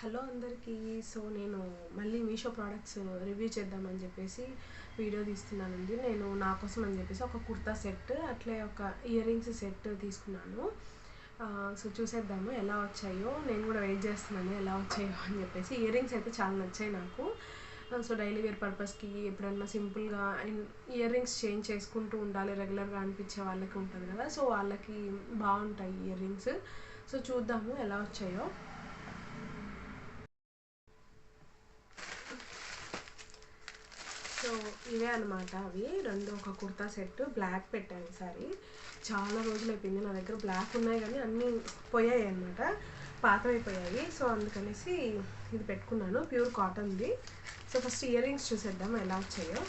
Hello అందరికీ. So నేను మళ్ళీ మీషో ప్రోడక్ట్స్ రివ్యూ చేద్దామని చెప్పేసి వీడియో తీస్తున్నానండి. నేను నా కోసం అని చెప్పేసి ఒక కుర్తా సెట్, అట్లే ఒక ఇయర్ రింగ్స్ సెట్ తీసుకున్నాను. సో చూసేద్దాము ఎలా వచ్చాయో. నేను కూడా వెయిట్ చేస్తున్నాను ఎలా వచ్చాయో అని చెప్పేసి. ఇయర్ రింగ్స్ అయితే చాలా నచ్చాయి నాకు. సో డైలీ వేర్ పర్పస్కి ఎప్పుడన్నా సింపుల్గా ఇయర్ రింగ్స్ చేంజ్ చేసుకుంటూ ఉండాలి, రెగ్యులర్గా అనిపించే వాళ్ళకి ఉంటుంది కదా, సో వాళ్ళకి బాగుంటాయి ఇయర్ రింగ్స్. సో చూద్దాము ఎలా వచ్చాయో. సో ఇవే అనమాట అవి రెండు. ఒక కుర్తా సెట్ బ్లాక్ పెట్టాను ఈసారి. చాలా రోజులు అయిపోయింది నా దగ్గర బ్లాక్ ఉన్నాయి కానీ అన్నీ పోయాయి అనమాట, పాతమైపోయాయి. సో అందుకనేసి ఇది పెట్టుకున్నాను, ప్యూర్ కాటన్ది. సో ఫస్ట్ ఇయర్ రింగ్స్ చూసేద్దాం ఎలా వచ్చాయో.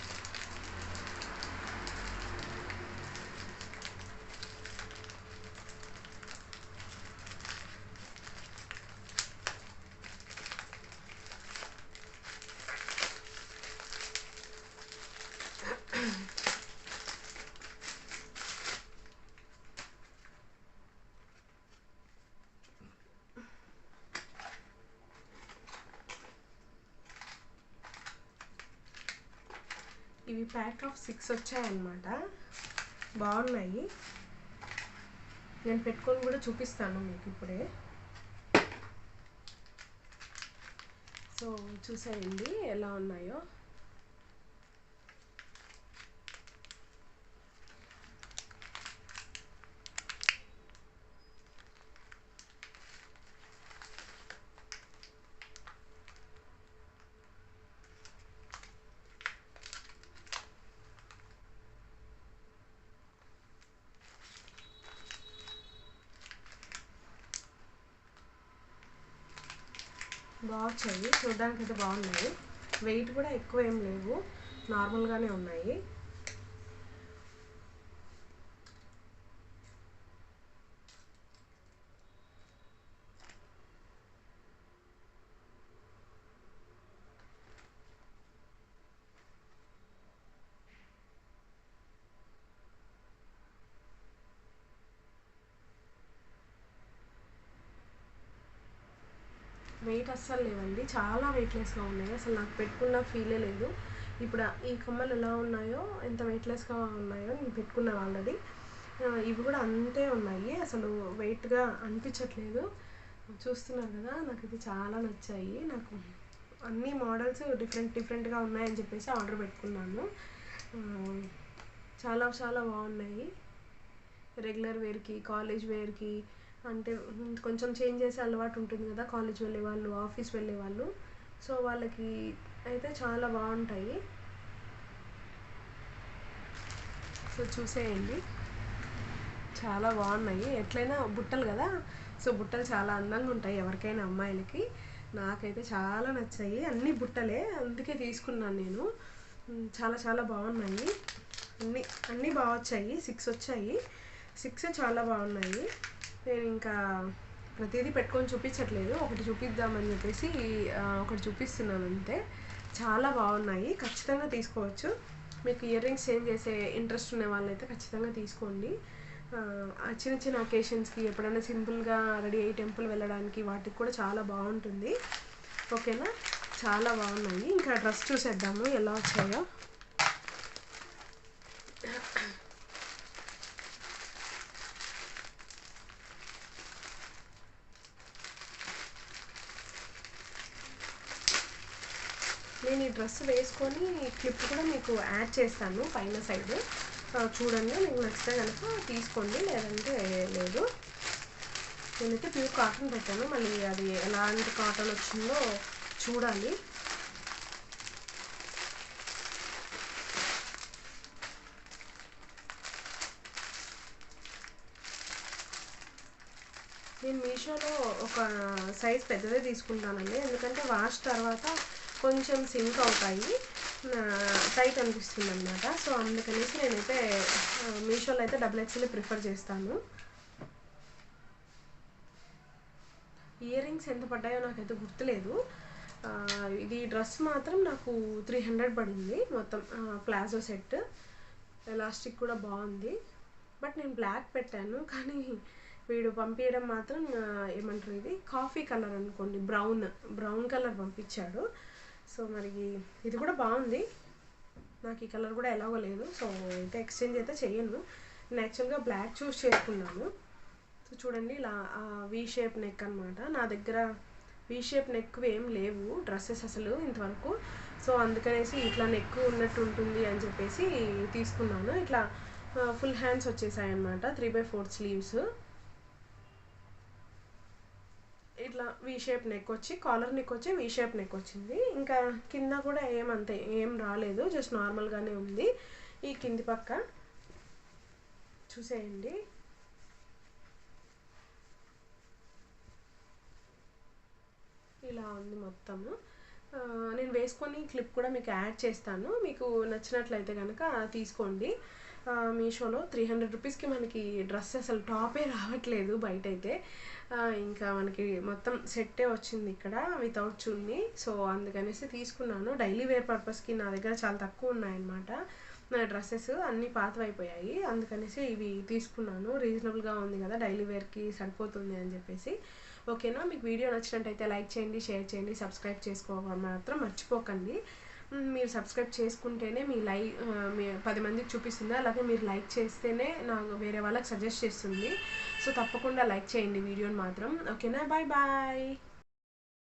ఇవి ప్యాక్ ఆఫ్ 6 వచ్చాయన్నమాట, బాగున్నాయి. నేను పెట్టుకొని కూడా చూపిస్తాను మీకు ఇప్పుడే. సో చూసేయండి ఎలా ఉన్నాయో. బాగా వచ్చాయి, చూడడానికి అయితే బాగున్నాయి. వెయిట్ కూడా ఎక్కువ ఏం లేవు, నార్మల్గానే ఉన్నాయి. వెయిట్ అస్సలు లేవండి, చాలా వెయిట్లెస్గా ఉన్నాయి. అసలు నాకు పెట్టుకున్న ఫీలే లేదు. ఇప్పుడు ఈ కమ్మలు ఎలా ఉన్నాయో, ఎంత వెయిట్లెస్గా ఉన్నాయో నేను పెట్టుకున్నాను ఆల్రెడీ. ఇవి కూడా అంతే ఉన్నాయి, అసలు వెయిట్గా అనిపించట్లేదు. చూస్తున్నారు కదా, నాకు ఇది చాలా నచ్చాయి. నాకు అన్ని మోడల్స్ డిఫరెంట్గా ఉన్నాయని చెప్పేసి ఆర్డర్ పెట్టుకున్నాను. చాలా చాలా బాగున్నాయి. రెగ్యులర్ వేర్కి, కాలేజ్ వేర్కి, అంటే కొంచెం చేంజ్ చేసే అలవాటు ఉంటుంది కదా కాలేజ్ వెళ్ళే వాళ్ళు, ఆఫీస్ వెళ్ళే వాళ్ళు, సో వాళ్ళకి అయితే చాలా బాగుంటాయి. సో చూసేయండి, చాలా బాగున్నాయి. ఎట్లయినా బుట్టలు కదా, సో బుట్టలు చాలా అందంగా ఉంటాయి ఎవరికైనా అమ్మాయిలకి. నాకైతే చాలా నచ్చాయి, అన్ని బుట్టలే, అందుకే తీసుకున్నాను నేను. చాలా చాలా బాగున్నాయి, అన్నీ అన్నీ బాగా వచ్చాయి. 6 వచ్చాయి, 6 చాలా బాగున్నాయి. నేను ఇంకా ప్రతిదీ పెట్టుకొని చూపించట్లేదు, ఒకటి చూపిద్దామని చెప్పేసి ఒకటి చూపిస్తున్నాను అంతే. చాలా బాగున్నాయి, ఖచ్చితంగా తీసుకోవచ్చు. మీకు ఇయర్ రింగ్స్ చేంజ్ చేసే ఇంట్రెస్ట్ ఉన్న వాళ్ళైతే ఖచ్చితంగా తీసుకోండి. చిన్న చిన్న అకేషన్స్కి, ఎప్పుడైనా సింపుల్గా రెడీ అయ్యి టెంపుల్ వెళ్ళడానికి వాటికి కూడా చాలా బాగుంటుంది. ఓకేనా, చాలా బాగున్నాయి. ఇంకా డ్రెస్ చూసేద్దాము ఎలా వచ్చాయో. నేను ఈ డ్రెస్ వేసుకొని క్లిప్ కూడా మీకు యాడ్ చేస్తాను పైన సైడ్, చూడండి. మీకు నచ్చితే కనుక తీసుకోండి, లేదంటే లేదు. నేనైతే ప్యూర్ కాటన్ పెట్టాను, మళ్ళీ అది ఎలాంటి కాటన్ వచ్చిందో చూడాలి. నేను మీషోలో ఒక సైజ్ పెద్దదే తీసుకుంటానండి, ఎందుకంటే వాష్ తర్వాత కొంచెం సింక్ అవుతాయి, టైట్ అనిపిస్తుంది అనమాట. సో అందుకనేసి నేనైతే మీషోలో అయితే XXL ప్రిఫర్ చేస్తాను. ఇయర్ రింగ్స్ ఎంత పడ్డాయో నాకైతే గుర్తులేదు. ఇది డ్రెస్ మాత్రం నాకు 300 పడింది మొత్తం, ప్లాజో సెట్. ఎలాస్టిక్ కూడా బాగుంది. బట్ నేను బ్లాక్ పెట్టాను, కానీ వీడు పంపించడం మాత్రం ఏమంటారు ఇది కాఫీ కలర్ అనుకోండి, బ్రౌన్ కలర్ పంపించాడు. సో మరి ఇది కూడా బాగుంది, నాకు ఈ కలర్ కూడా ఎలాగో లేదు. సో అయితే ఎక్స్చేంజ్ అయితే చేయను. నేను యాక్చువల్గా బ్లాక్ చూస్ చేసుకున్నాను. సో చూడండి ఇలా వీ షేప్ నెక్ అనమాట. నా దగ్గర వీ షేప్ నెక్ ఏం లేవు డ్రెస్సెస్ అసలు ఇంతవరకు. సో అందుకనేసి ఇట్లా నెక్ ఉన్నట్టు ఉంటుంది అని చెప్పేసి తీసుకున్నాను. ఇట్లా ఫుల్ హ్యాండ్స్ వచ్చేసాయి అనమాట, 3/4 స్లీవ్స్. ఇట్లా వీ షేప్ నెక్ వచ్చి, కాలర్ నెక్ వచ్చి వీ షేప్ నెక్ వచ్చింది. ఇంకా కింద కూడా ఏం రాలేదు, జస్ట్ నార్మల్గానే ఉంది. ఈ కింది పక్క చూసేయండి. ఇలా ఉంది మొత్తము. నేను వేసుకొని క్లిప్ కూడా మీకు యాడ్ చేస్తాను, మీకు నచ్చినట్లయితే కనుక తీసుకోండి. మీషోలో 300 రూపీస్కి మనకి డ్రెస్ అసలు టాపే రావట్లేదు బయట అయితే. ఇంకా మనకి మొత్తం సెట్టే వచ్చింది ఇక్కడ వితౌట్ చున్నీ. సో అందుకనేసి తీసుకున్నాను. డైలీ వేర్ పర్పస్కి నా దగ్గర చాలా తక్కువ ఉన్నాయన్నమాట నా డ్రెస్సెస్, అన్నీ పాతవైపోయాయి. అందుకనేసి ఇవి తీసుకున్నాను. రీజనబుల్గా ఉంది కదా, డైలీ వేర్కి సరిపోతుంది అని చెప్పేసి. ఓకేనా, మీకు వీడియో నచ్చినట్టయితే లైక్ చేయండి, షేర్ చేయండి, సబ్స్క్రైబ్ చేసుకోవడం మాత్రం మర్చిపోకండి. మీరు సబ్స్క్రైబ్ చేసుకుంటేనే మీ 10 మందికి చూపిస్తుంది, అలాగే మీరు లైక్ చేస్తేనే నాకు వేరే వాళ్ళకి సజెస్ట్ చేస్తుంది. సో తప్పకుండా లైక్ చేయండి వీడియోని మాత్రం. ఓకేనా, బాయ్ బాయ్.